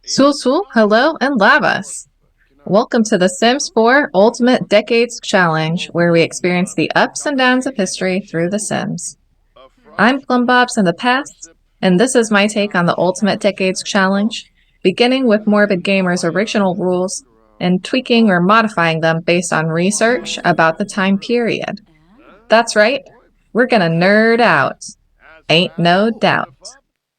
Sul Sul, hello, and Lavas. Welcome to the Sims 4 Ultimate Decades Challenge, where we experience the ups and downs of history through The Sims. I'm Plumbobs in the past, and this is my take on the Ultimate Decades Challenge, beginning with Morbid Gamer's original rules and tweaking or modifying them based on research about the time period. That's right, we're gonna nerd out. Ain't no doubt.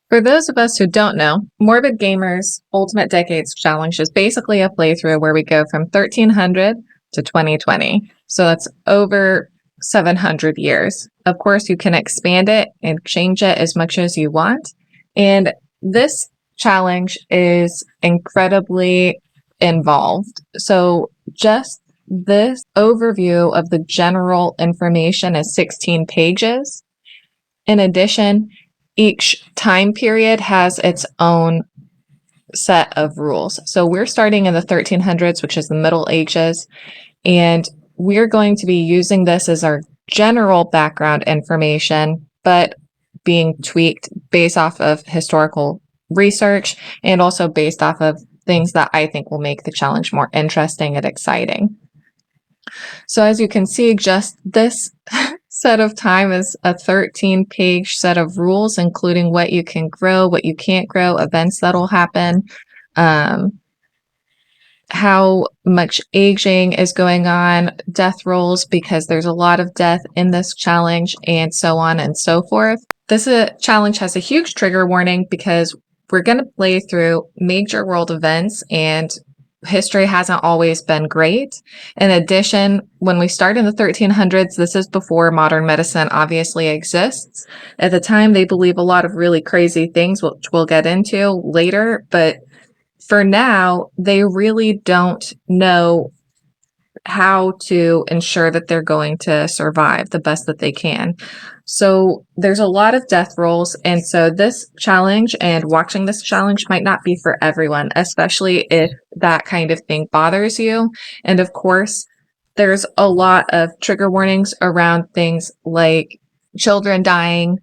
For those of us who don't know, Morbid Gamer's Ultimate Decades Challenge is basically a playthrough where we go from 1300 to 2020. So that's over 700 years. Of course, you can expand it and change it as much as you want. And this challenge is incredibly involved. So just this overview of the general information is 16 pages. In addition, each time period has its own set of rules. So we're starting in the 1300s, which is the Middle Ages, and we're going to be using this as our general background information, but being tweaked based off of historical research and also based off of things that I think will make the challenge more interesting and exciting. So as you can see, just this set of time is a 13-page set of rules, including what you can grow, what you can't grow, events that'll happen, how much aging is going on, death rolls, because there's a lot of death in this challenge, and so on and so forth. This challenge has a huge trigger warning because we're going to play through major world events, and history hasn't always been great. In addition, when we start in the 1300s, this is before modern medicine obviously exists. At the time, they believe a lot of really crazy things, which we'll get into later, but for now, they really don't know how to ensure that they're going to survive the best that they can. So there's a lot of death rolls, and so this challenge and watching this challenge might not be for everyone, especially if that kind of thing bothers you. And of course, there's a lot of trigger warnings around things like children dying,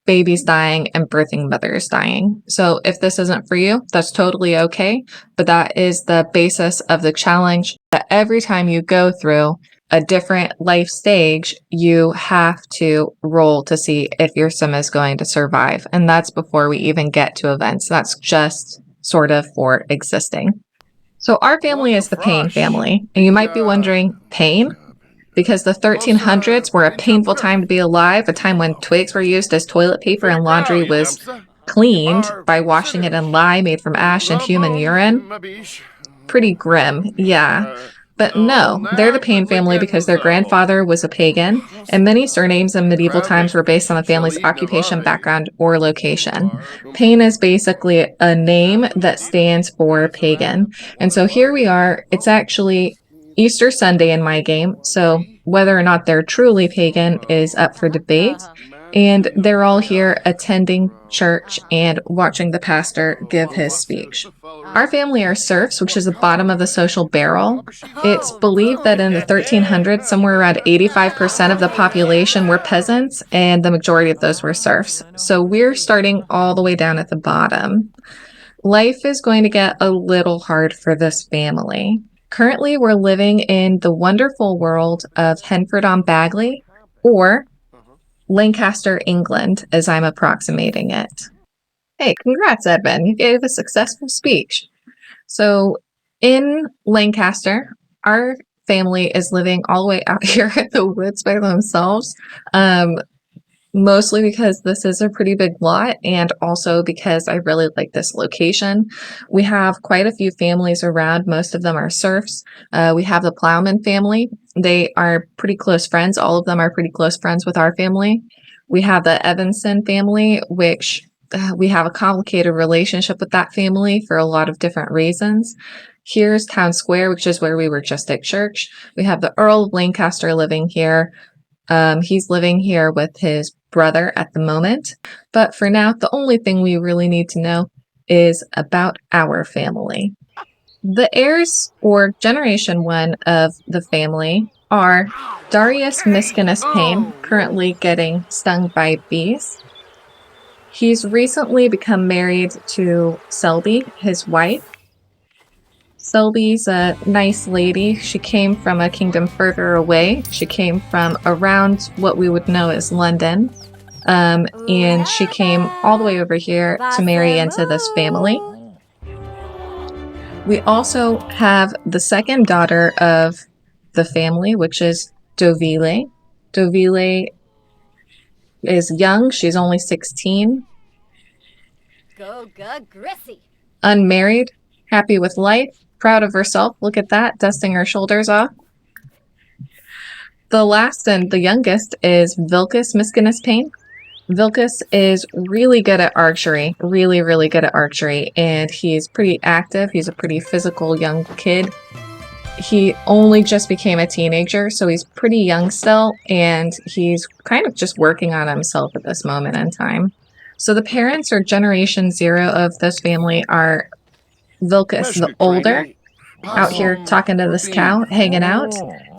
babies dying, and birthing mothers dying. So if this isn't for you, that's totally okay. But that is the basis of the challenge, that every time you go through a different life stage, you have to roll to see if your sim is going to survive. And that's before we even get to events. That's just sort of for existing. So our family is the Payne family. And you might be wondering, Payne? Because the 1300s were a painful time to be alive, a time when twigs were used as toilet paper and laundry was cleaned by washing it in lye made from ash and human urine. Pretty grim, yeah. But no, they're the Payne family because their grandfather was a pagan, and many surnames in medieval times were based on the family's occupation, background, or location. Payne is basically a name that stands for pagan. And so here we are, it's actually Easter Sunday in my game, so whether or not they're truly pagan is up for debate, and they're all here attending church and watching the pastor give his speech. Our family are serfs, which is the bottom of the social barrel. It's believed that in the 1300s, somewhere around 85% of the population were peasants, and the majority of those were serfs. So we're starting all the way down at the bottom. Life is going to get a little hard for this family. Currently, we're living in the wonderful world of Henford-on-Bagley, or Lancaster, England, as I'm approximating it. Hey, congrats, Edmund. You gave a successful speech. So in Lancaster, our family is living all the way out here in the woods by themselves, mostly because this is a pretty big lot and also because I really like this location. We have quite a few families around. Most of them are serfs. We have the Plowman family. They are pretty close friends. All of them are pretty close friends with our family. We have the Evanson family, which we have a complicated relationship with that family for a lot of different reasons. Here's Town Square, which is where we were just at church. We have the Earl of Lancaster living here. He's living here with his brother at the moment. But for now, the only thing we really need to know is about our family. The heirs, or generation 1 of the family, are Darius Miscellany Payne, currently getting stung by bees. He's recently become married to Selby, his wife, Selby's a nice lady. She came from a kingdom further away. She came from around what we would know as London. And she came all the way over here to marry into this family. We also have the second daughter of the family, which is Dovile. Dovile is young. She's only 16. Unmarried, happy with life, proud of herself. Look at that, dusting her shoulders off. The last and the youngest is Vilcus Miscellany Payne. Vilcus is really good at archery, really good at archery, and he's pretty active. He's a pretty physical young kid. He only just became a teenager, so he's pretty young still, and he's kind of just working on himself at this moment in time. So the parents or generation 0 of this family are Vilcus the older, out here talking to this cow, hanging out,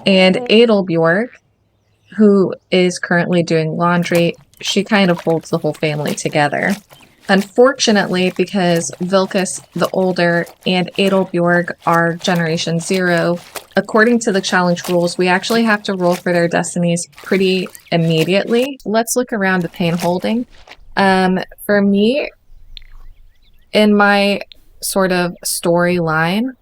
and Adelbjorg, who is currently doing laundry. She kind of holds the whole family together. Unfortunately, because Vilcus the older and Adelbjorg are generation 0, according to the challenge rules, we actually have to roll for their destinies pretty immediately. Let's look around the Payne holding. For me, in my sort of storyline,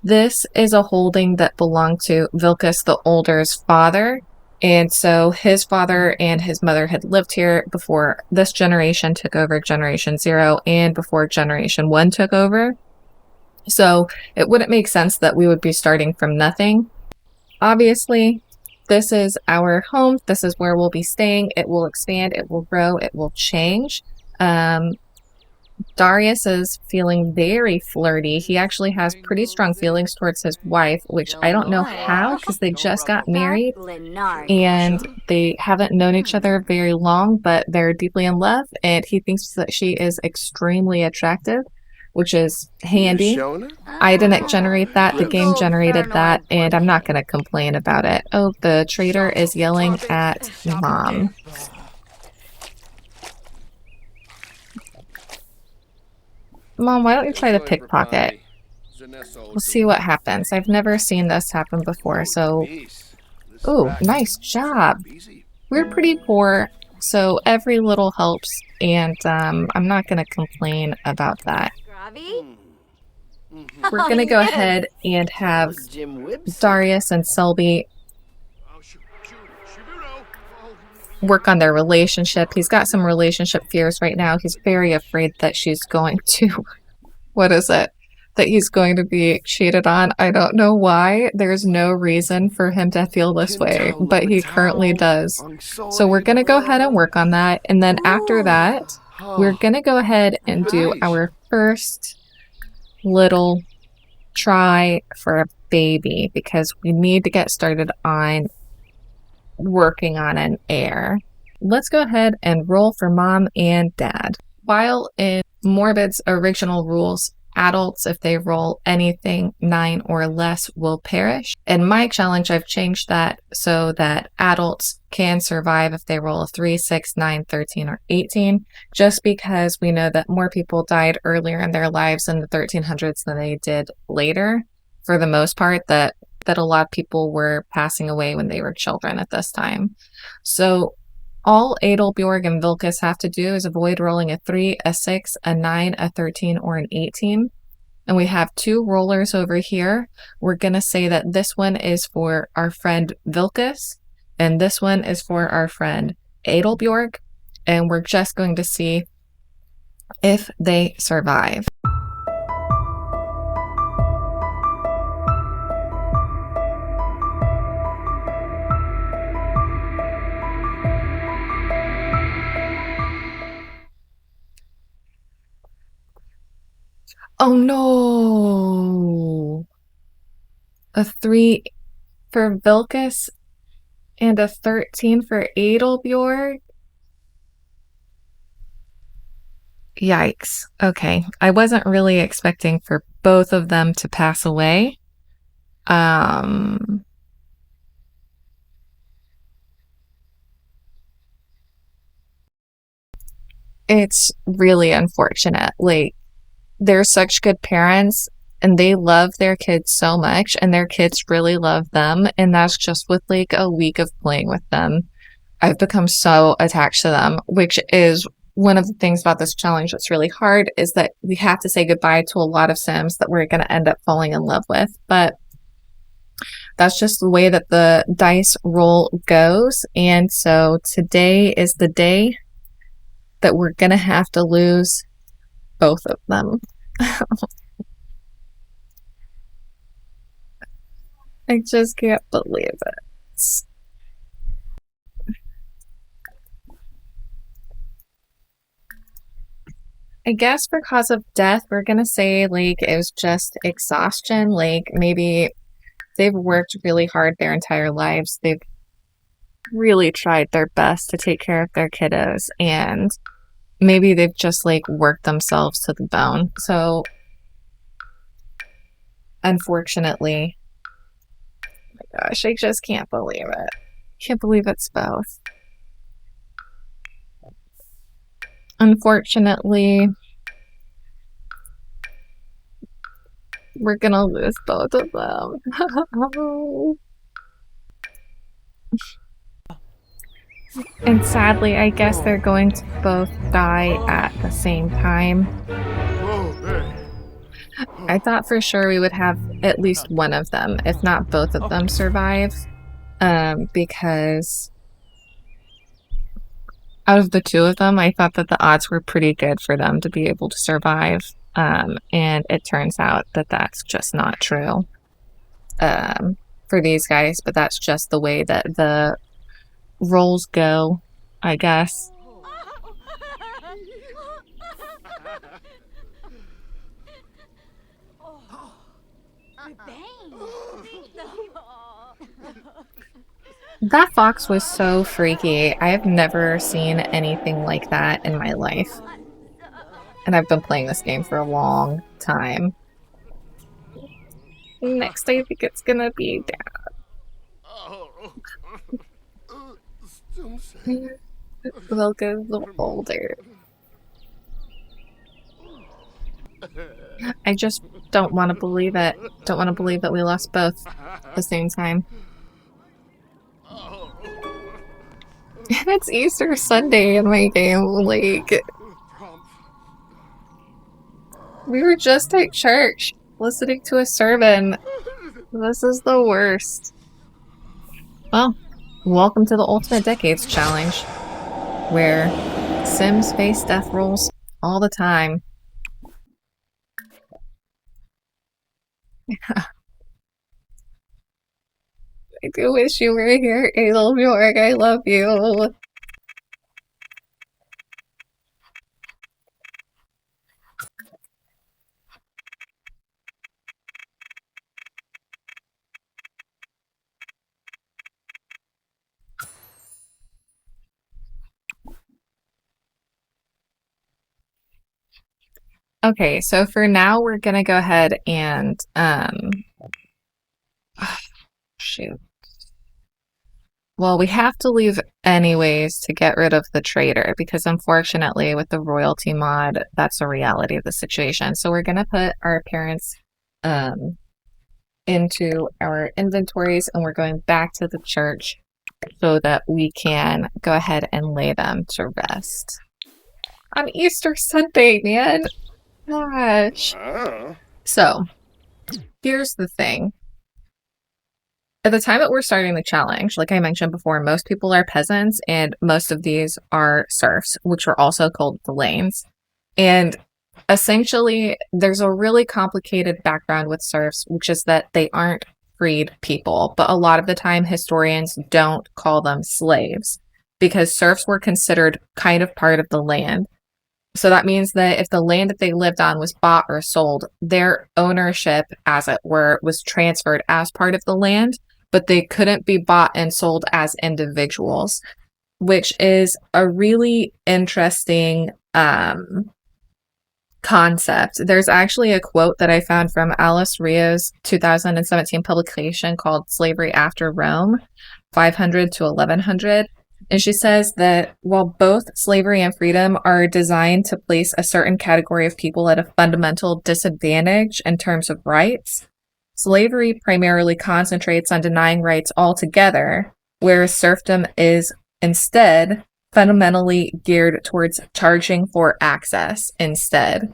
this is a holding that belonged to Vilcus the older's father. And so his father and his mother had lived here before this generation took over generation 0 and before generation 1 took over. So it wouldn't make sense that we would be starting from nothing. Obviously, this is our home. This is where we'll be staying. It will expand. It will grow. It will change. Darius is feeling very flirty. He actually has pretty strong feelings towards his wife, which I don't know how, because they just got married and they haven't known each other very long, but they're deeply in love, and he thinks that she is extremely attractive, which is handy. I didn't generate that. The game generated that, and I'm not going to complain about it. Oh, the trader is yelling at Mom. Mom, why don't you try to pickpocket? We'll see what happens. I've never seen this happen before, so... Ooh, nice job. We're pretty poor, so every little helps, and I'm not going to complain about that. We're going to go ahead and have Darius and Selby work on their relationship. He's got some relationship fears right now. He's very afraid that she's going to, what is it? That he's going to be cheated on. I don't know why. There's no reason for him to feel this way, but he currently does. So we're going to go ahead and work on that. And then after that, we're going to go ahead and do our first little try for a baby, because we need to get started on working on an heir. Let's go ahead and roll for Mom and Dad. While in Morbid's original rules, adults, if they roll anything 9 or less, will perish. In my challenge, I've changed that so that adults can survive if they roll a 3, 6, 9, 13, or 18, just because we know that more people died earlier in their lives in the 1300s than they did later. For the most part, that a lot of people were passing away when they were children at this time. So all Adelbjorg and Vilcus have to do is avoid rolling a 3, a 6, a 9, a 13, or an 18. And we have 2 rollers over here. We're going to say that this one is for our friend Vilcus, and this one is for our friend Adelbjorg. And we're just going to see if they survive. Oh no! A 3 for Vilcus and a 13 for Adelbjorg? Yikes. Okay. I wasn't really expecting for both of them to pass away. It's really unfortunate. Like, they're such good parents, and they love their kids so much, and their kids really love them, and that's just with like a week of playing with them. I've become so attached to them, which is one of the things about this challenge that's really hard, is that we have to say goodbye to a lot of Sims that we're going to end up falling in love with. But that's just the way that the dice roll goes. And so today is the day that we're going to have to lose both of them. I just can't believe it. I guess for cause of death, we're gonna say like it was just exhaustion. Like maybe they've worked really hard their entire lives. They've really tried their best to take care of their kiddos, and maybe they've just like worked themselves to the bone. So unfortunately, oh my gosh, I just can't believe it. Can't believe it's both. Unfortunately, we're gonna lose both of them. And sadly, I guess they're going to both die at the same time. I thought for sure we would have at least one of them, if not both of them, survive. Because out of the two of them, I thought that the odds were pretty good for them to be able to survive. And it turns out that that's just not true for these guys, but that's just the way that the rolls go, I guess. That fox was so freaky. I have never seen anything like that in my life. And I've been playing this game for a long time. Next, I think it's gonna be Dad. We'll go a little older. I just don't want to believe it. Don't want to believe that we lost both at the same time. And it's Easter Sunday in my game, like... We were just at church, listening to a sermon. This is the worst. Well, welcome to the Ultimate Decades Challenge, where Sims face death rolls all the time. I do wish you were here, Earl. I love you. Okay, so for now, we're gonna go ahead and, shoot. Well, we have to leave anyways to get rid of the traitor, because unfortunately, with the royalty mod, that's a reality of the situation. So we're gonna put our parents, into our inventories, and we're going back to the church so that we can go ahead and lay them to rest. On Easter Sunday, man! Gosh. So, here's the thing. At the time that we're starting the challenge, like I mentioned before, most people are peasants, and most of these are serfs, which are also called the lanes. And essentially, there's a really complicated background with serfs, which is that they aren't freed people, but a lot of the time historians don't call them slaves, because serfs were considered kind of part of the land. So that means that if the land that they lived on was bought or sold, their ownership, as it were, was transferred as part of the land, but they couldn't be bought and sold as individuals, which is a really interesting concept. There's actually a quote that I found from Alice Rio's 2017 publication called Slavery After Rome, 500 to 1100. And she says that while both slavery and freedom are designed to place a certain category of people at a fundamental disadvantage in terms of rights, slavery primarily concentrates on denying rights altogether, whereas serfdom is instead fundamentally geared towards charging for access instead.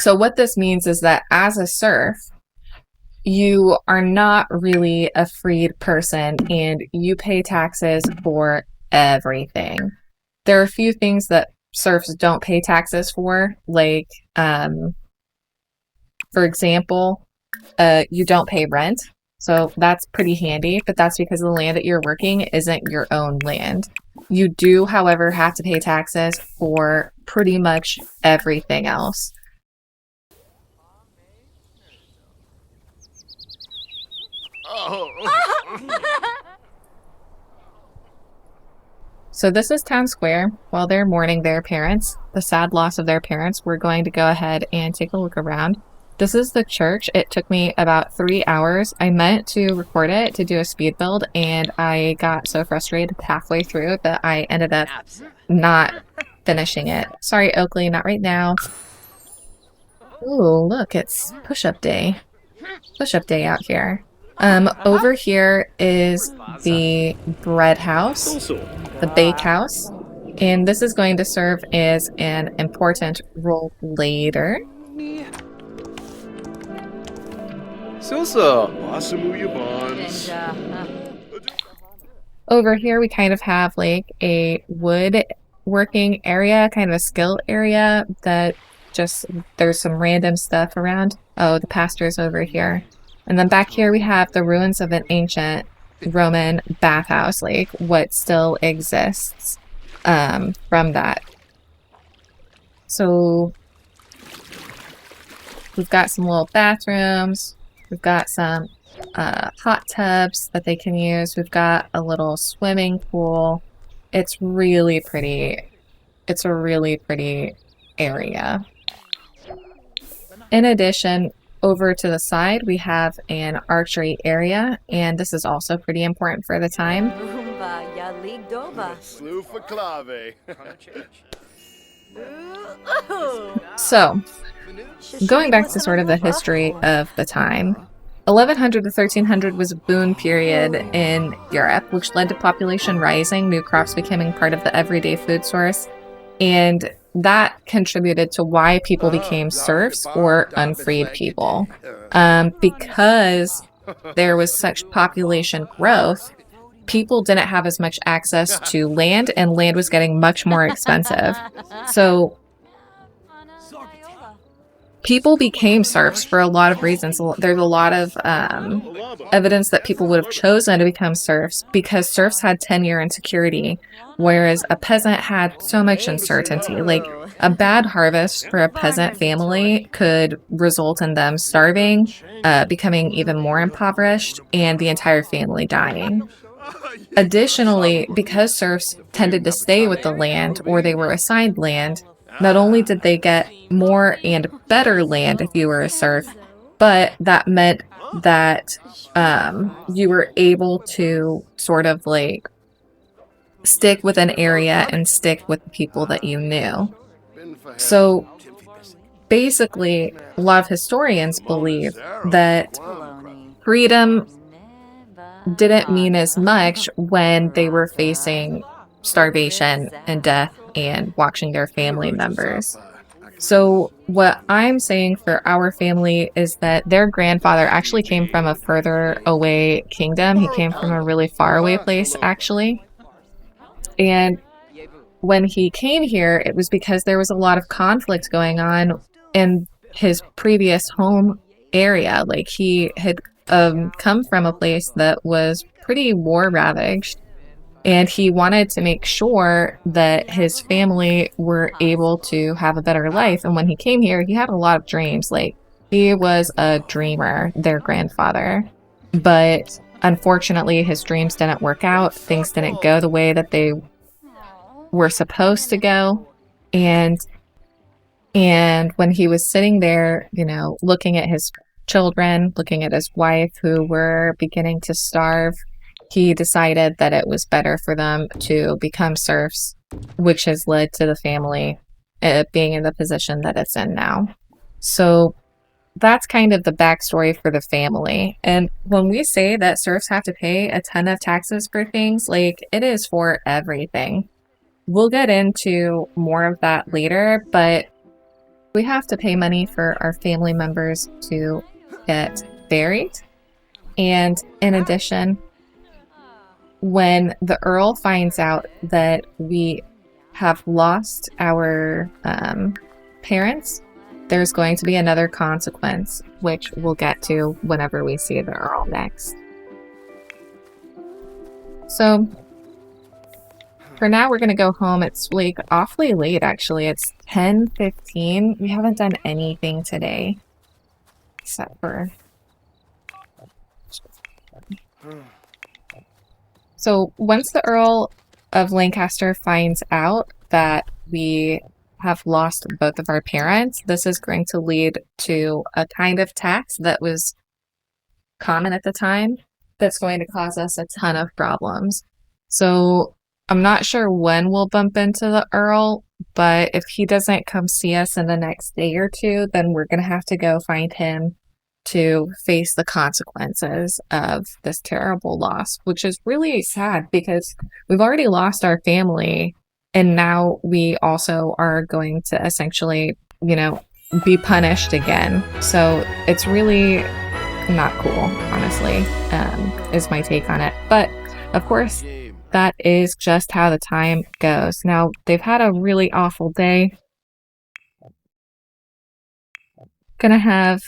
So what this means is that as a serf, you are not really a freed person and you pay taxes for everything. There are a few things that serfs don't pay taxes for, like, for example, you don't pay rent. So that's pretty handy, but that's because the land that you're working isn't your own land. You do, however, have to pay taxes for pretty much everything else. So this is town square. While they're mourning their parents, the sad loss of their parents, we're going to go ahead and take a look around. This is the church. It took me about 3 hours. I meant to record it to do a speed build, and I got so frustrated halfway through that I ended up not finishing it. Sorry, Oakley, not right now. Ooh, look, it's push-up day. Push-up day out here. Over here is the bread house, the bake house, and this is going to serve as an important role later. Over here we kind of have like a wood working area, kind of a skill area that just, there's some random stuff around. Oh, the pastor's over here. And then back here we have the ruins of an ancient Roman bathhouse, like what still exists from that. So we've got some little bathrooms. We've got some hot tubs that they can use. We've got a little swimming pool. It's really pretty. It's a really pretty area. In addition, over to the side, we have an archery area, and this is also pretty important for the time. So, going back to sort of the history of the time, 1100 to 1300 was a boom period in Europe, which led to population rising, new crops becoming part of the everyday food source, and that contributed to why people became serfs or unfreed people. Because there was such population growth, people didn't have as much access to land, and land was getting much more expensive. So people became serfs for a lot of reasons. There's a lot of evidence that people would have chosen to become serfs because serfs had tenure and security, whereas a peasant had so much uncertainty. Like, a bad harvest for a peasant family could result in them starving, becoming even more impoverished, and the entire family dying. Additionally, because serfs tended to stay with the land, or they were assigned land, not only did they get more and better land if you were a serf, but that meant that you were able to sort of like stick with an area and stick with the people that you knew. So basically, a lot of historians believe that freedom didn't mean as much when they were facing starvation and death and watching their family members. So what I'm saying for our family is that their grandfather actually came from a further away kingdom. He came from a really far away place, actually. And when he came here, it was because there was a lot of conflict going on in his previous home area. Like, he had come from a place that was pretty war ravaged, and he wanted to make sure that his family were able to have a better life. And when he came here, he had a lot of dreams. Like, he was a dreamer, their grandfather. But unfortunately, his dreams didn't work out. Things didn't go the way that they were supposed to go. And when he was sitting there, you know, looking at his children, looking at his wife who were beginning to starve, he decided that it was better for them to become serfs, which has led to the family being in the position that it's in now. So that's kind of the backstory for the family. And when we say that serfs have to pay a ton of taxes for things, like, it is for everything. We'll get into more of that later, but we have to pay money for our family members to get buried. And in addition, when the Earl finds out that we have lost our parents, there's going to be another consequence, which we'll get to whenever we see the Earl next. So for now, we're going to go home. It's like awfully late, actually. It's 10:15. We haven't done anything today except for... So once the Earl of Lancaster finds out that we have lost both of our parents, this is going to lead to a kind of tax that was common at the time that's going to cause us a ton of problems. So I'm not sure when we'll bump into the Earl, but if he doesn't come see us in the next day or two, then we're going to have to go find him to face the consequences of this terrible loss, which is really sad because we've already lost our family, and now we also are going to essentially, you know, be punished again. So it's really not cool, honestly, is my take on it. But of course, that is just how the time goes. Now, they've had a really awful day. Gonna have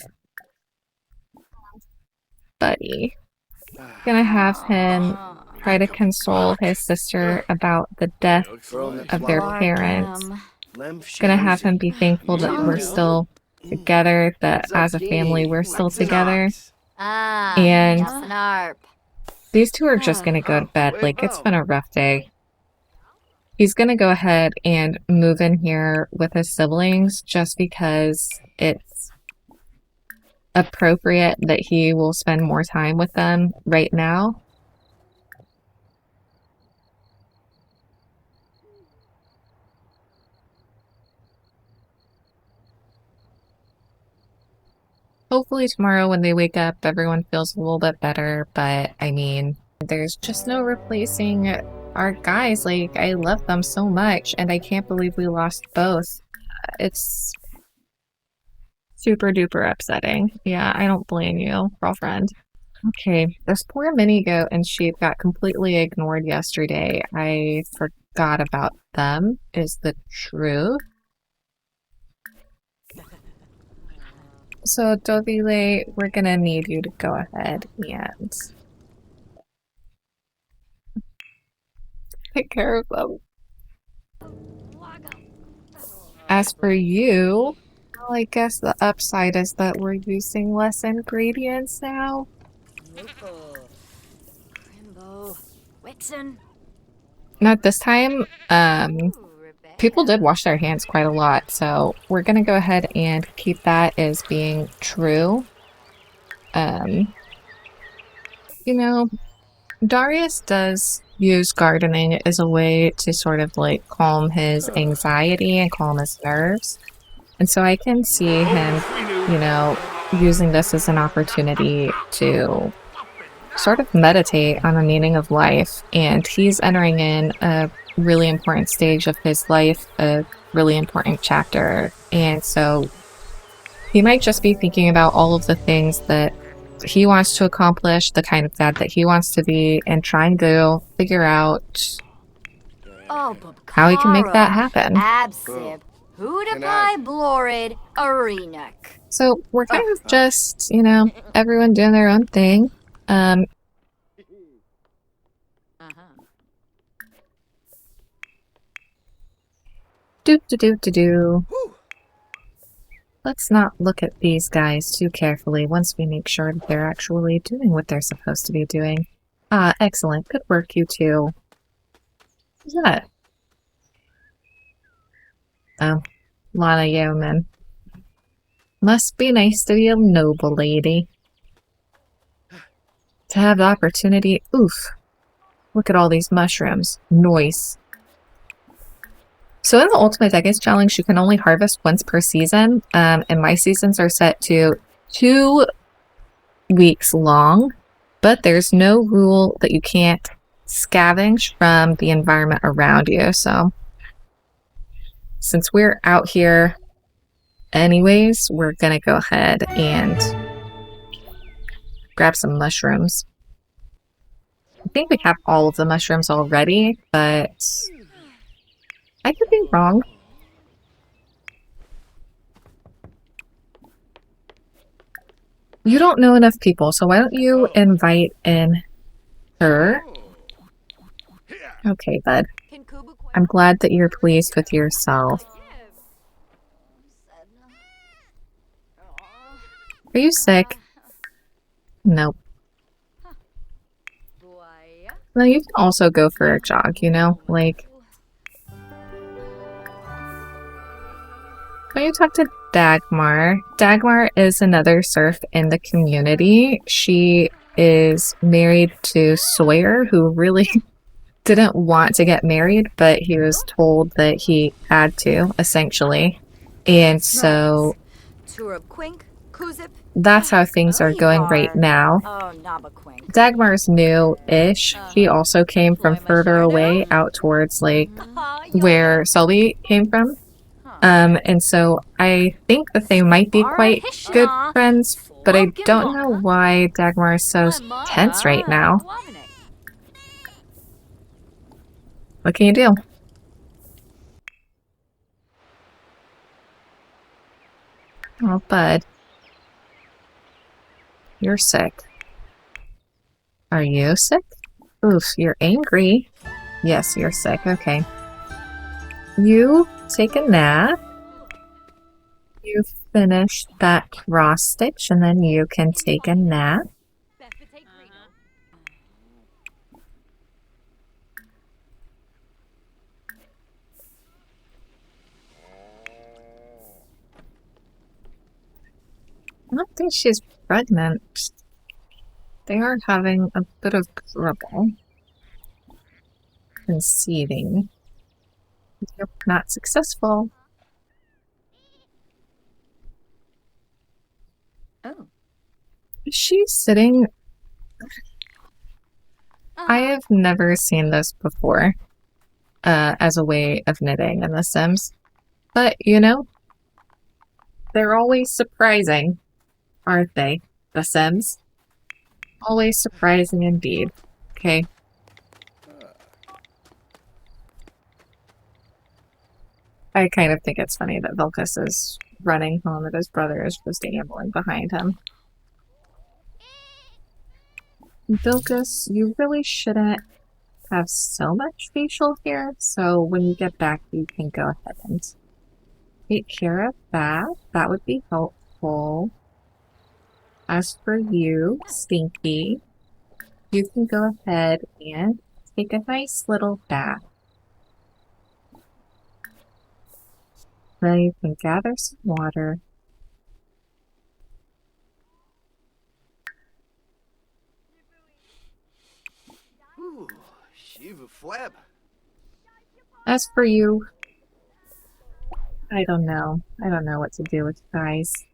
Buddy. Gonna have him try to console his sister about the death of their parents. Gonna have him be thankful that we're still together, that as a family we're still together. And these two are just gonna go to bed. Like, it's been a rough day. He's gonna go ahead and move in here with his siblings just because it's appropriate that he will spend more time with them right now. Hopefully tomorrow when they wake up, everyone feels a little bit better, but I mean, there's just no replacing our guys. Like, I love them so much, and I can't believe we lost both. It's super duper upsetting. Yeah, I don't blame you, girlfriend. Okay, this poor mini goat and sheep got completely ignored yesterday. I forgot about them, is the truth. So, Dovile, we're gonna need you to go ahead and take care of them. As for you, well, I guess the upside is that we're using less ingredients now. Not this time. People did wash their hands quite a lot, so we're gonna go ahead and keep that as being true. You know, Darius does use gardening as a way to sort of like calm his anxiety and calm his nerves. And so I can see him, you know, using this as an opportunity to sort of meditate on the meaning of life. And he's entering in a really important stage of his life, a really important chapter. And so he might just be thinking about all of the things that he wants to accomplish, the kind of dad that he wants to be, and trying to figure out how he can make that happen. So we're kind of just, you know, everyone doing their own thing. Do. Let's not look at these guys too carefully once we make sure that they're actually doing what they're supposed to be doing. Ah, excellent. Good work, you two. Who's that? Oh, Lana Yeoman. Must be nice to be a noble lady. To have the opportunity, oof, Look at all these mushrooms. Nice. So in the Ultimate Decades Challenge, you can only harvest once per season, and my seasons are set to 2 weeks long, but there's no rule that you can't scavenge from the environment around you. So since we're out here anyways, we're gonna go ahead and grab some mushrooms. I think we have all of the mushrooms already, but I could be wrong. You don't know enough people, so why don't you invite in her? Okay, bud. I'm glad that you're pleased with yourself. Are you sick? Nope. No, you can also go for a jog, you know? Like, when you talk to Dagmar, Dagmar is another serf in the community. She is married to Sawyer, who really didn't want to get married, but he was told that he had to, essentially. And so that's how things are going right now. Dagmar's new-ish. She also came from further away, out towards, like, where Selby came from. And so I think that they might be quite good friends, but I don't know why Dagmar is so tense right now. What can you do? Oh, bud. You're sick. Are you sick? Oof, you're angry. Yes, you're sick. Okay. You take a nap. You finish that cross stitch, and then you can take a nap. I don't think she's pregnant. They are having a bit of trouble conceiving. You're not successful. Oh. Is she sitting? I have never seen this before as a way of knitting in The Sims. But, you know, they're always surprising, aren't they? The Sims? Always surprising indeed. Okay. I kind of think it's funny that Vilcus is running home and his brother is just ambling behind him. Vilcus, you really shouldn't have so much facial hair, so when you get back you can go ahead and take care of that. That would be helpful. As for you, Stinky, you can go ahead and take a nice little bath. Then you can gather some water. As for you, I don't know. I don't know what to do with you guys.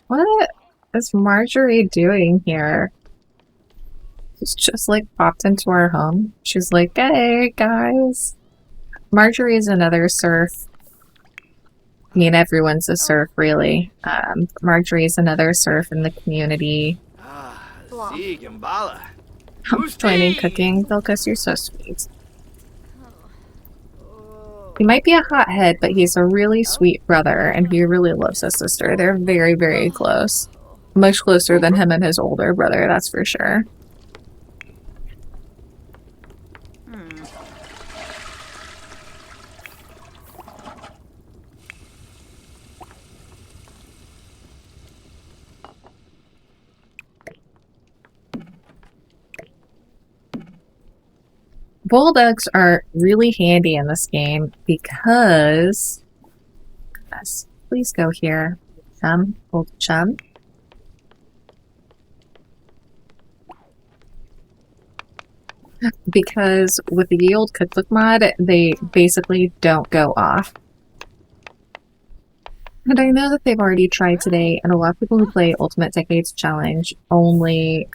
What is Marjorie doing here? She's just like popped into our home. She's like, hey guys. Marjorie is another serf. I mean, everyone's a serf, really. Marjorie is another serf in the community. Joining cooking. Vilcus, you're so sweet. He might be a hothead, but he's a really sweet brother, and he really loves his sister. They're very, very close. Much closer than him and his older brother, that's for sure. boiled eggs are really handy in this game because... Yes, please go here. Chum, old chum. Because with the yield cookbook mod, they basically don't go off. And I know that they've already tried today, and a lot of people who play Ultimate Decades Challenge only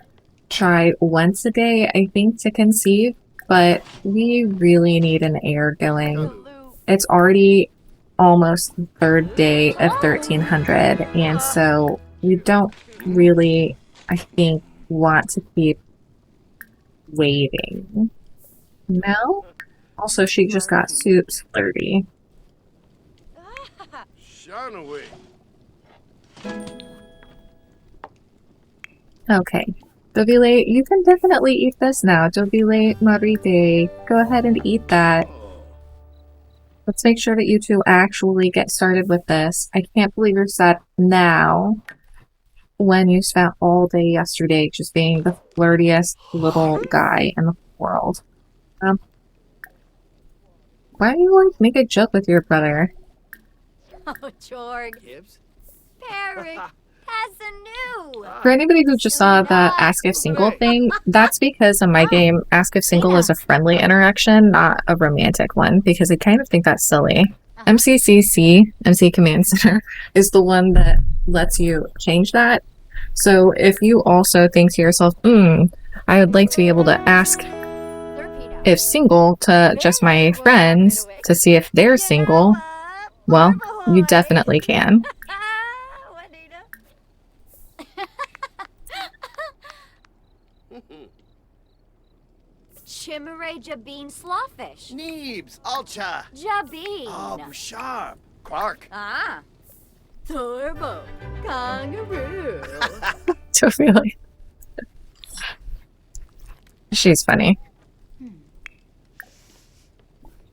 try once a day, I think, to conceive, but we really need an heir going. It's already almost the third day of 1300, and so we don't really, I think, want to keep waiting. No? Also, she just got soups 30. Okay. Dovile, you can definitely eat this now. Dovile Marite, go ahead and eat that. Let's make sure that you two actually get started with this. I can't believe you're set now when you spent all day yesterday just being the flirtiest little guy in the world. Why don't you like make a joke with your brother? Oh, Jorg. Eric, that's a new. For anybody who just saw that Ask If Single thing, that's because in my game, Ask If Single is a friendly interaction, not a romantic one, because I kind of think that's silly. MCCC, MC Command Center, is the one that lets you change that. So if you also think to yourself, I would like to be able to ask if single to just my friends to see if they're single, well, you definitely can. Chimere Jabeen Slawfish. Neebs, Alcha. Jabeen. Oh, Bouchard. Quark. Ah. Turbo. Kangaroo. Totally. She's funny.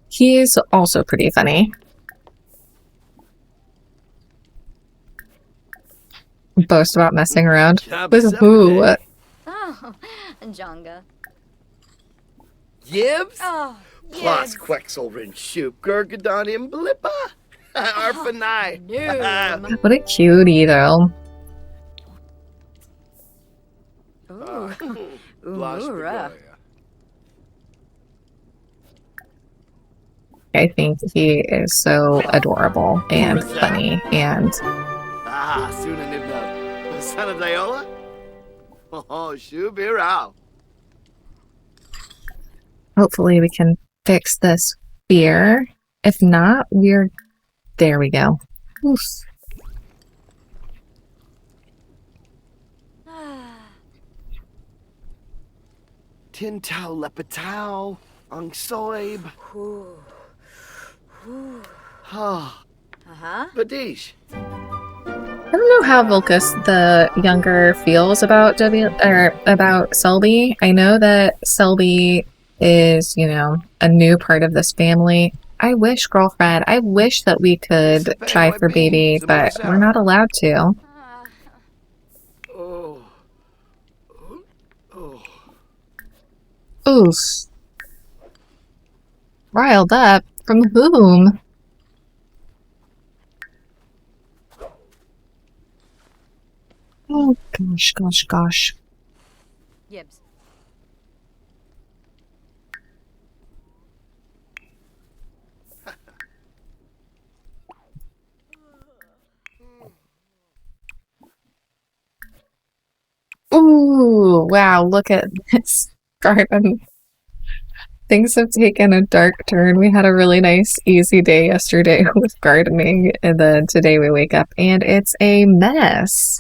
He's also pretty funny. Boast about messing around. With who? Oh, Jonga. Yibs? Oh, Plus yes. Quecksilver Shoop, Gurgadonium Blippa. Arfanai. No. What a cutie, though. Ooh. Blush Ooh, rough. I think he is so adorable and funny and... Ah, Sunanibna. The son of Diola? Oh, Shubirao. Hopefully we can fix this fear. If not, we're... There we go. Oof. Tintao Lepatao. Angsoib. Badish. I don't know how Vulcus the younger feels about about Selby. I know that Selby is, you know, a new part of this family. I wish, girlfriend, I wish that we could try for baby, but we're not allowed to. Oh. Oh. Oof. Riled up? From whom? Oh, gosh. Yibs. Ooh, wow, look at this garden. Things have taken a dark turn. We had a really nice, easy day yesterday with gardening, and then today we wake up and it's a mess.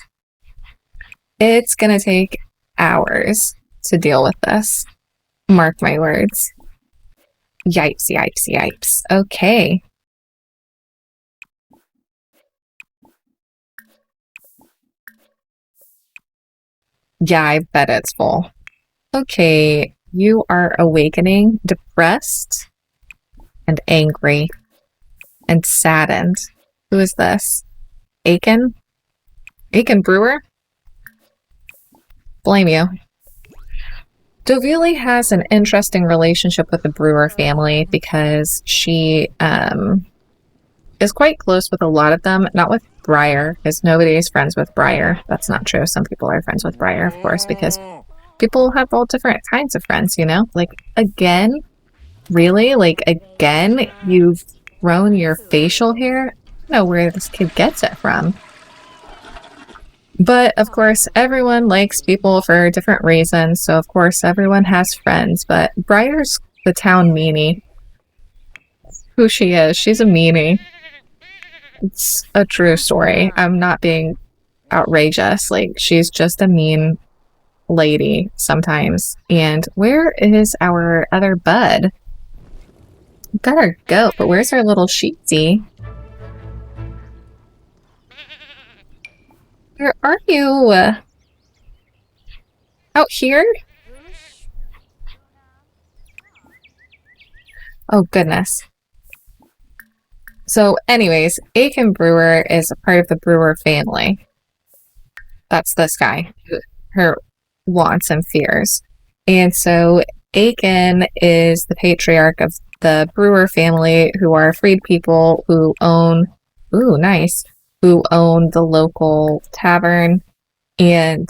It's gonna take hours to deal with this. Mark my words. Yipes, yipes, yipes. Okay. Yeah, I bet it's full. Okay, you are awakening, depressed, and angry, and saddened. Who is this? Aiken? Aiken Brewer? Blame you. Dovili has an interesting relationship with the Brewer family because she is quite close with a lot of them, not with Briar, because nobody is friends with Briar. That's not true. Some people are friends with Briar, of course, because people have all different kinds of friends, you know? Like, again? Really? Like, again? You've grown your facial hair? I don't know where this kid gets it from. But, of course, everyone likes people for different reasons, so of course everyone has friends, but Briar's the town meanie. Who she is. She's a meanie. It's a true story. I'm not being outrageous. Like, she's just a mean lady sometimes. And where is our other bud? We've got our goat, but where's our little sheepsy? Where are you? Out here? Oh, goodness. So, anyways, Aiken Brewer is a part of the Brewer family. That's this guy, her wants and fears. And so, Aiken is the patriarch of the Brewer family, who are freed people who own, ooh, nice, who own the local tavern. And,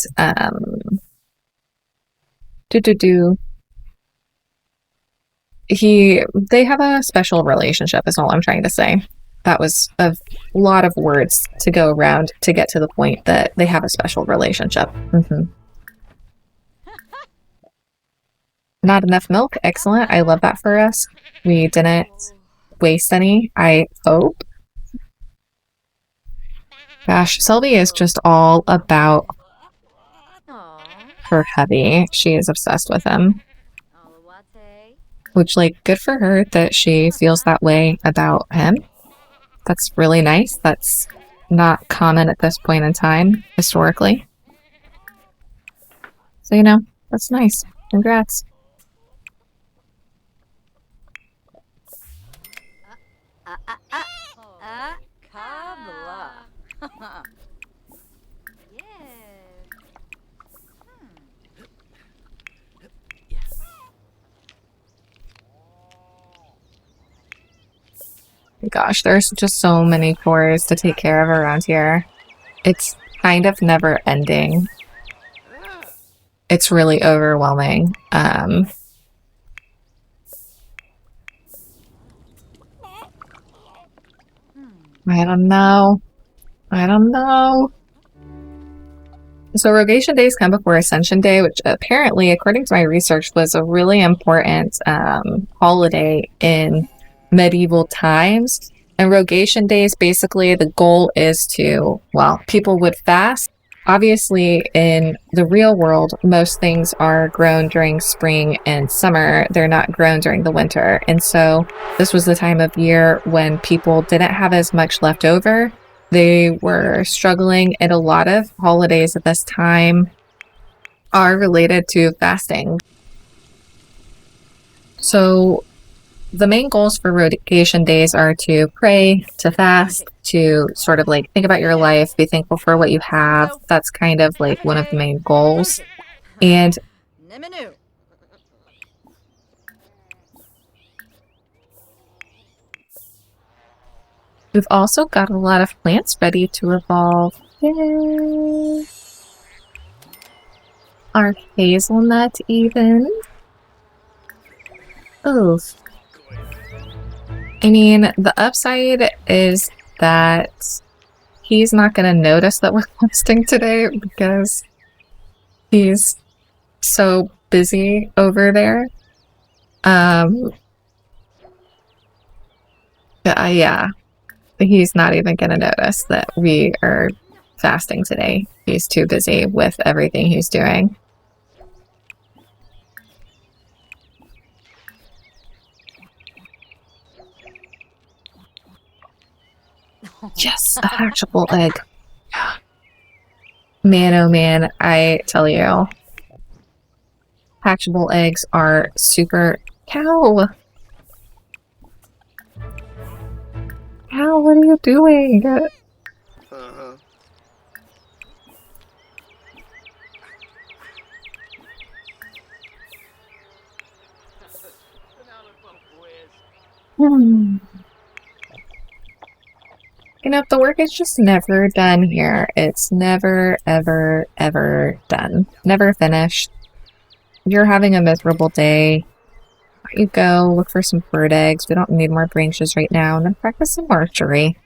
they have a special relationship is all I'm trying to say. That was a lot of words to go around to get to the point that they have a special relationship. Not enough milk. Excellent. I love that for us. We didn't waste any, I hope. Gosh, Sylvie is just all about her hubby. She is obsessed with him. Which, like, good for her that she feels that way about him. That's really nice. That's not common at this point in time, historically. So, you know, that's nice. Congrats. Gosh, there's just so many chores to take care of around here. It's kind of never ending. It's really overwhelming. I don't know. I don't know. So Rogation Days come before Ascension Day, which apparently, according to my research, was a really important holiday in medieval times. And Rogation Days, basically, the goal is to, well, people would fast. Obviously, in the real world, most things are grown during spring and summer. They're not grown during the winter. And so this was the time of year when people didn't have as much left over. They were struggling, and a lot of holidays at this time are related to fasting. So the main goals for Rogation Days are to pray, to fast, to sort of like think about your life, be thankful for what you have. That's kind of like one of the main goals. And we've also got a lot of plants ready to evolve. Yay! Our hazelnut even. Oof. I mean, the upside is that he's not going to notice that we're fasting today because he's so busy over there. Yeah. He's not even going to notice that we are fasting today. He's too busy with everything he's doing. Yes, a hatchable egg. Man, oh man, I tell you. Hatchable eggs are super... Cow! Cow, what are you doing? Hmm. You know, the work is just never done here. It's never, ever, ever done. Never finished. You're having a miserable day. You go look for some bird eggs. We don't need more branches right now. And then practice some archery.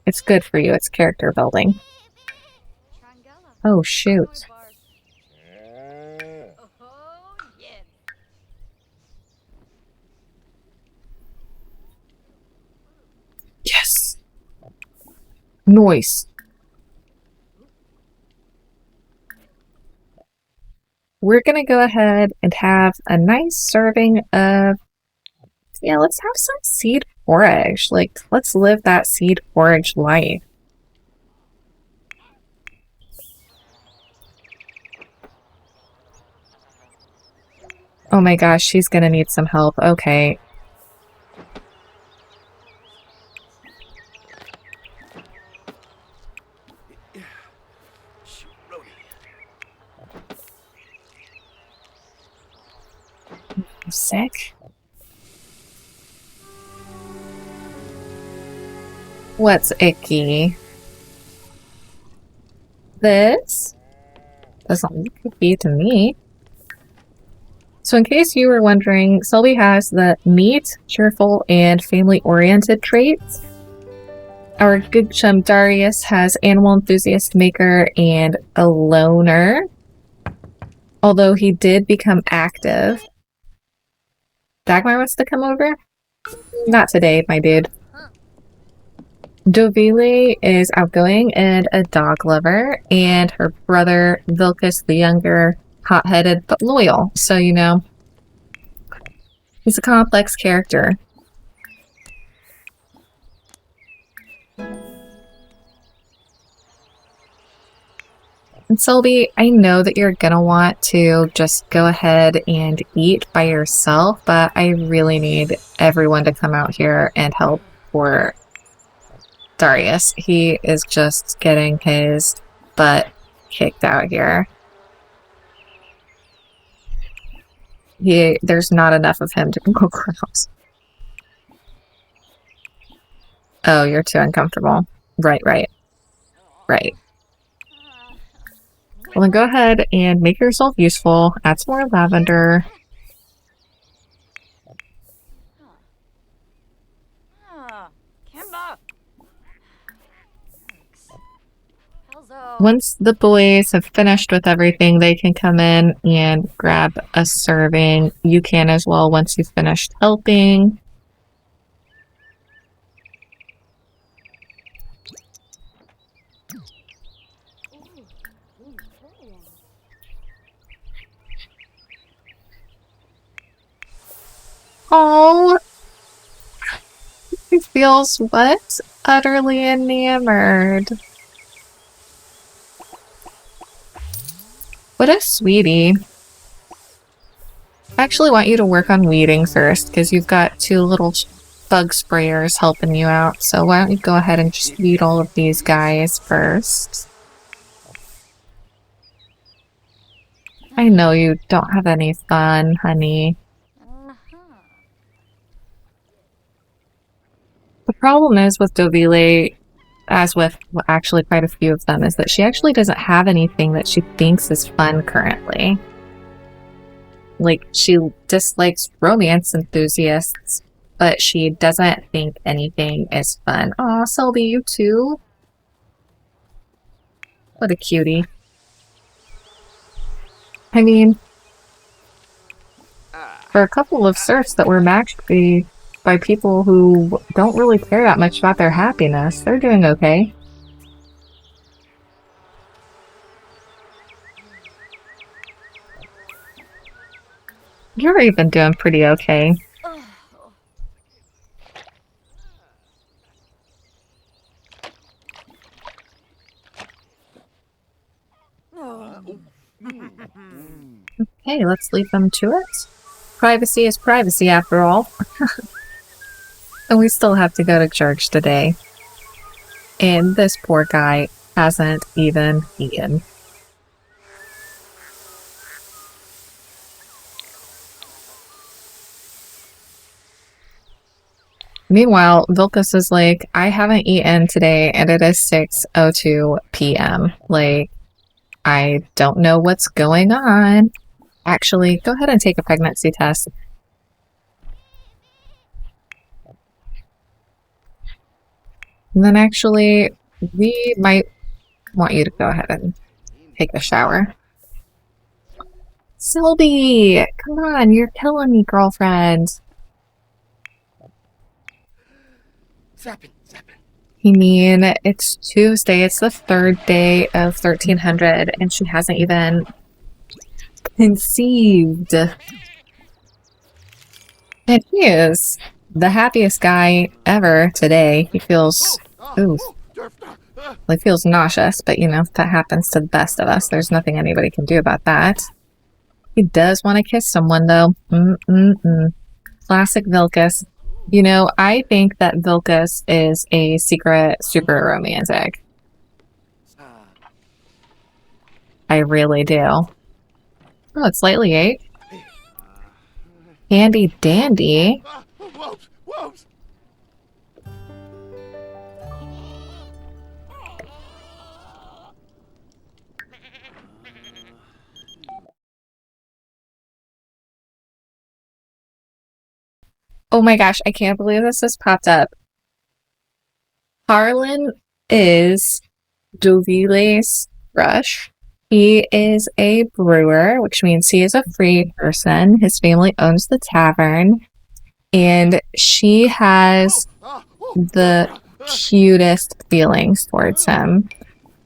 It's good for you. It's character building. Oh, shoot. Yes! Noise. We're gonna go ahead and have a nice serving of... Yeah, let's have some seed porridge. Like, let's live that seed porridge life. Oh my gosh, she's gonna need some help. Okay. I'm sick. What's icky? This? Doesn't look icky to me. So in case you were wondering, Selby has the neat, cheerful, and family-oriented traits. Our good chum Darius has animal enthusiast, maker, and a loner. Although he did become active. Dagmar wants to come over? Not today, my dude. Dovile is outgoing and a dog lover, and her brother, Vilcus the Younger, hot-headed but loyal. So, you know, he's a complex character. And Selby, I know that you're gonna want to just go ahead and eat by yourself, but I really need everyone to come out here and help for Darius. He is just getting his butt kicked out here. There's not enough of him to go across. Oh, you're too uncomfortable. Right. Well, then go ahead and make yourself useful. Add some more lavender. Once the boys have finished with everything, they can come in and grab a serving. You can as well once you've finished helping. Oh, he feels what? Utterly enamored. What a sweetie. I actually want you to work on weeding first, because you've got two little bug sprayers helping you out. So why don't you go ahead and just weed all of these guys first. I know you don't have any fun, honey. The problem is with Dovile, as with actually quite a few of them, is that she actually doesn't have anything that she thinks is fun currently. Like, she dislikes romance enthusiasts, but she doesn't think anything is fun. Aw, Selby, you too? What a cutie. I mean, for a couple of serfs that were matched by people who don't really care that much about their happiness, they're doing okay. You're even doing pretty okay. Okay, let's leave them to it. Privacy is privacy after all. And we still have to go to church today. And this poor guy hasn't even eaten. Meanwhile, Vilkas is like, I haven't eaten today and it is 6:02 p.m. Like, I don't know what's going on. Actually, go ahead and take a pregnancy test. And then actually, we might want you to go ahead and take a shower. Sylvie! Come on, you're killing me, girlfriend. Zapping. I mean, it's Tuesday. It's the third day of 1300, and she hasn't even conceived. And he is the happiest guy ever today. He feels, ooh, like feels nauseous, but you know, that happens to the best of us. There's nothing anybody can do about that. He does want to kiss someone, though. Classic Vilkas. You know, I think that Vilkas is a secret super romantic. I really do. Oh, it's slightly 8. Handy dandy. Whoops. Oh my gosh, I can't believe this has popped up. Harlan is Doville's crush. He is a brewer, which means he is a free person. His family owns the tavern. And she has the cutest feelings towards him.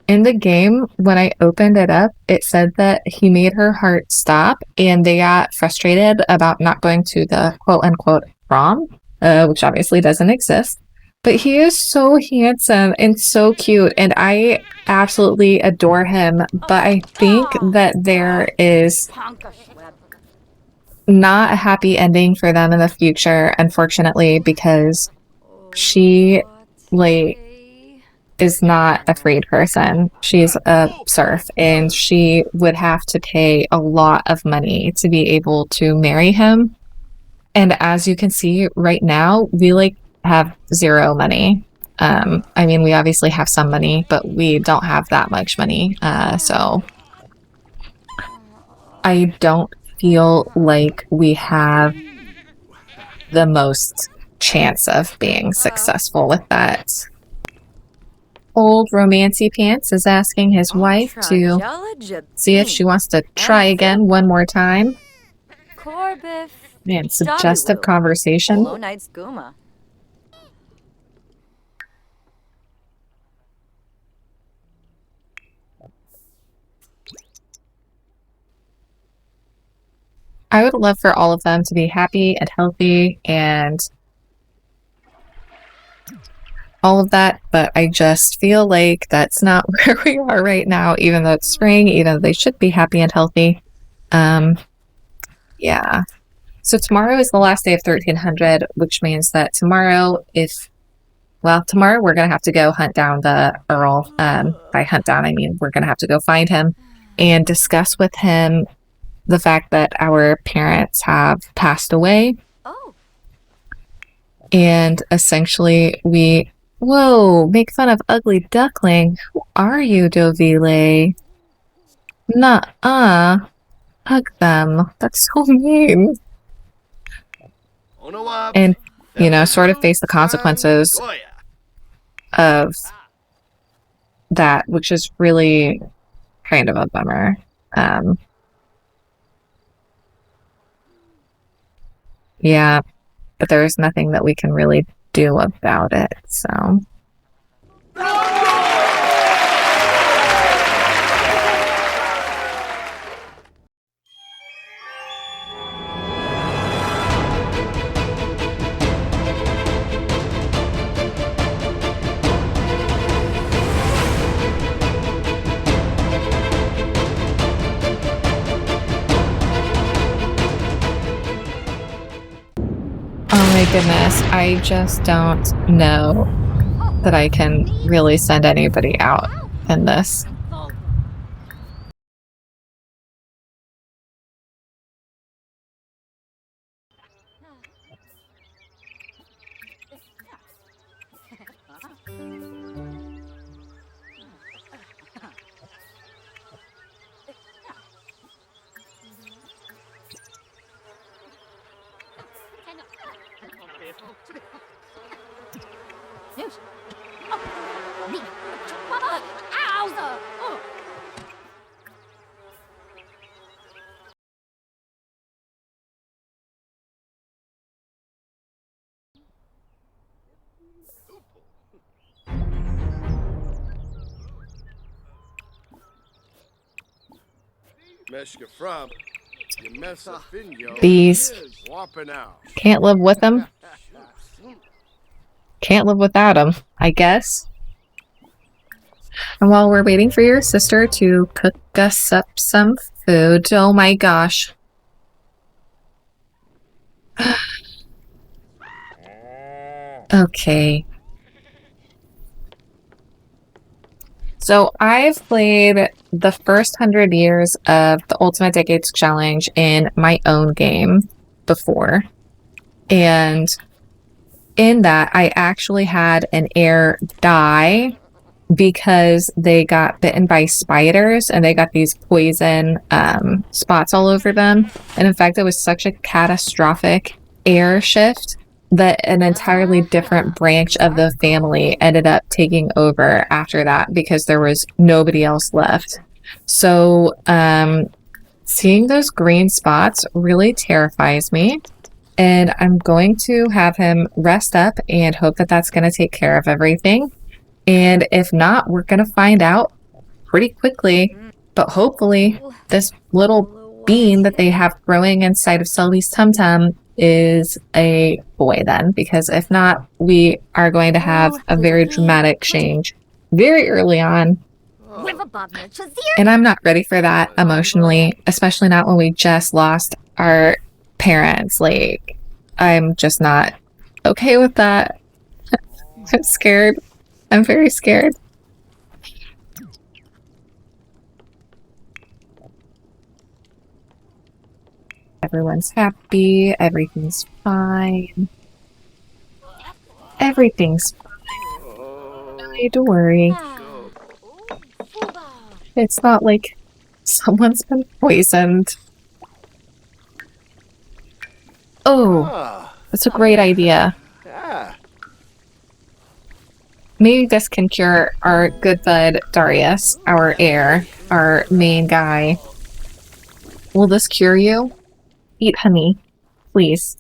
In the game, when I opened it up, it said that he made her heart stop and they got frustrated about not going to the quote-unquote prom, which obviously doesn't exist. But he is so handsome and so cute, and I absolutely adore him. But I think that there is not a happy ending for them in the future, unfortunately, because she, like, is not a freed person. She's a serf, and she would have to pay a lot of money to be able to marry him. And as you can see right now, we like have 0 money. I mean, we obviously have some money, but we don't have that much money. So I don't feel like we have the most chance of being successful with that. Old Romancy Pants is asking his wife to see if she wants to try again one more time. Man, suggestive conversation. I would love for all of them to be happy and healthy and all of that, but I just feel like that's not where we are right now, even though it's spring, even though they should be happy and healthy. Yeah. So tomorrow is the last day of 1300, which means that tomorrow, tomorrow we're going to have to go hunt down the Earl. By hunt down, I mean we're going to have to go find him and discuss with him the fact that our parents have passed away. And essentially whoa, make fun of ugly duckling. Who are you, Dovile? Nuh-uh. Hug them. That's so mean. And, you know, sort of face the consequences of that, which is really kind of a bummer. Yeah, but there is nothing that we can really do about it, so. Oh my goodness, I just don't know that I can really send anybody out in this. Bees. Can't live with them. Can't live without them, I guess. And while we're waiting for your sister to cook us up some food, oh my gosh. Okay. So I've played the first 100 years of the Ultimate Decades Challenge in my own game before. And in that, I actually had an heir die because they got bitten by spiders and they got these poison spots all over them. And in fact, it was such a catastrophic heir shift that an entirely different branch of the family ended up taking over after that because there was nobody else left. So seeing those green spots really terrifies me. And I'm going to have him rest up and hope that that's going to take care of everything. And if not, we're going to find out pretty quickly. But hopefully this little bean that they have growing inside of Selby's tum-tum is a boy then. Because if not, we are going to have a very dramatic change very early on. And I'm not ready for that emotionally, especially not when we just lost our parents. Like, I'm just not okay with that. I'm scared. I'm very scared. Everyone's happy. Everything's fine. Everything's fine. No need to worry. It's not like someone's been poisoned. Oh, that's a great idea. Maybe this can cure our good bud Darius, our heir, our main guy. Will this cure you? Eat honey, please.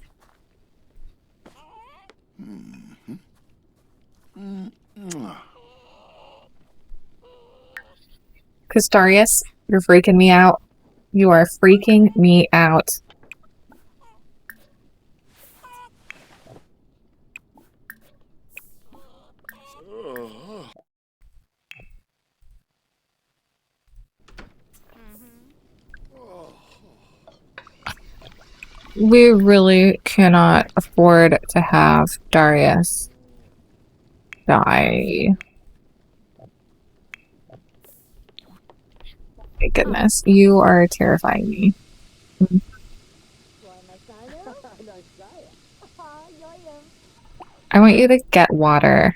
Because Darius, you're freaking me out. You are freaking me out. We really cannot afford to have Darius die. My goodness, you are terrifying me. I want you to get water.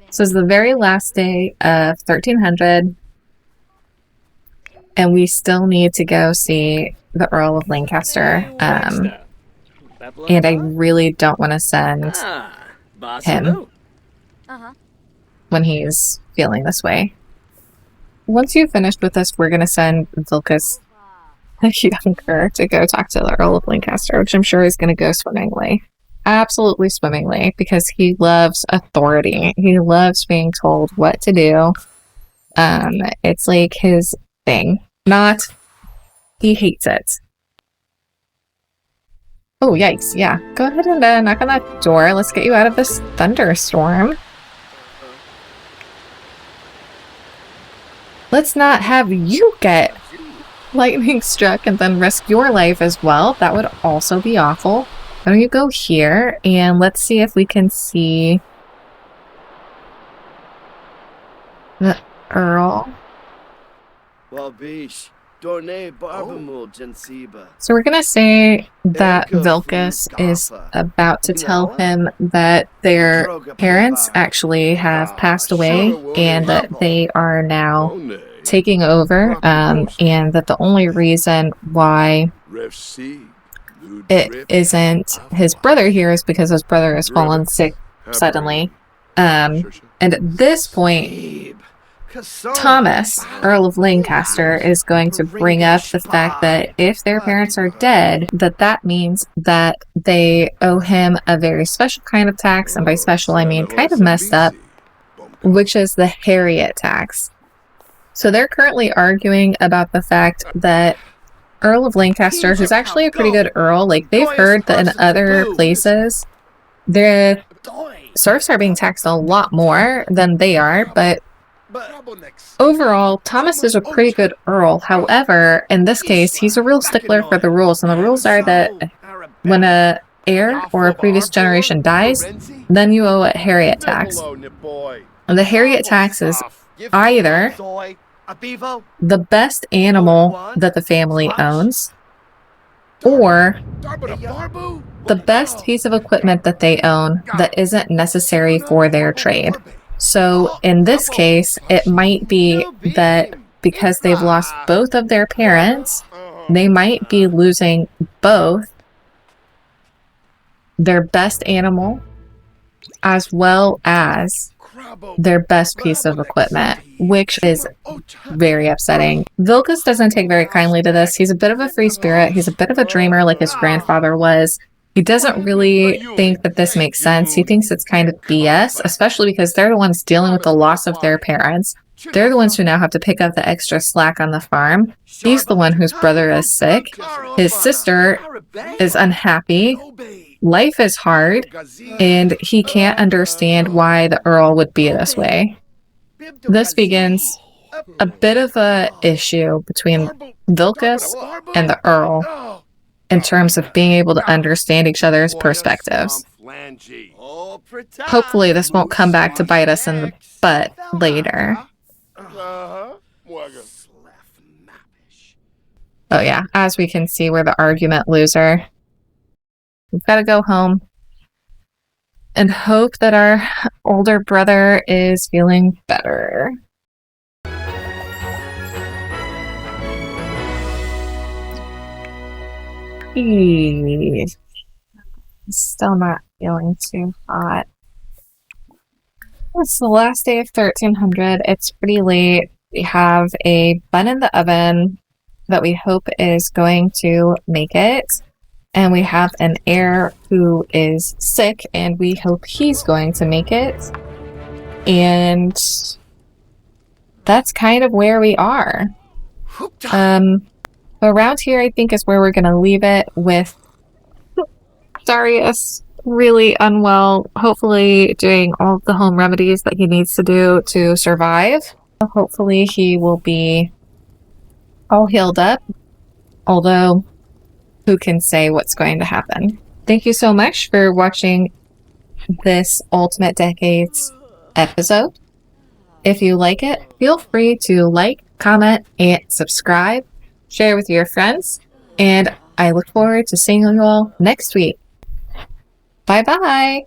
This is the very last day of 1300. And we still need to go see the Earl of Lancaster. And I really don't want to send him when he's feeling this way. Once you've finished with this, we're going to send Vilcus Younger to go talk to the Earl of Lancaster, which I'm sure is going to go swimmingly. Absolutely swimmingly, because he loves authority. He loves being told what to do. It's like his thing. He hates it. Oh, yikes. Yeah. Go ahead and knock on that door. Let's get you out of this thunderstorm. Let's not have you get lightning struck and then risk your life as well. That would also be awful. Why don't you go here and let's see if we can see the Earl. So we're gonna say that Vilcus is about to tell him that their parents actually have passed away and that they are now taking over, and that the only reason why it isn't his brother here is because his brother has fallen sick suddenly. And at this point, Thomas, Earl of Lancaster, is going to bring up the fact that if their parents are dead, that means that they owe him a very special kind of tax, and by special I mean kind of messed up. which is the Harriot tax. So they're currently arguing about the fact that Earl of Lancaster, who's actually a pretty good earl, like they've heard that in other places, the serfs are being taxed a lot more than they are, but overall, Thomas is a pretty good earl. However, in this case, he's a real stickler for the rules, and the rules are that when a heir or a previous generation dies, then you owe a Harriot tax. And the Harriot tax is either the best animal that the family owns, or the best piece of equipment that they own that isn't necessary for their trade. So in this case, it might be that because they've lost both of their parents, they might be losing both their best animal as well as their best piece of equipment, which is very upsetting. Vilkas doesn't take very kindly to this. He's a bit of a free spirit. He's a bit of a dreamer like his grandfather was. He doesn't really think that this makes sense. He thinks it's kind of BS, especially because they're the ones dealing with the loss of their parents. They're the ones who now have to pick up the extra slack on the farm. He's the one whose brother is sick. His sister is unhappy. Life is hard, and he can't understand why the Earl would be this way. This begins a bit of a issue between Vilkas and the Earl in terms of being able to understand each other's perspectives. Hopefully this won't come back to bite us in the butt later. Oh yeah, as we can see, we're the argument loser. We've got to go home and hope that our older brother is feeling better. Still not feeling too hot. It's the last day of 1300. It's pretty late. We have a bun in the oven that we hope is going to make it. And we have an heir who is sick, and we hope he's going to make it. And that's kind of where we are. Around here, I think, is where we're going to leave it with Darius really unwell, hopefully doing all the home remedies that he needs to do to survive. Hopefully he will be all healed up, although who can say what's going to happen? Thank you so much for watching this Ultimate Decades episode. If you like it, feel free to like, comment, and subscribe. Share with your friends. And I look forward to seeing you all next week. Bye-bye!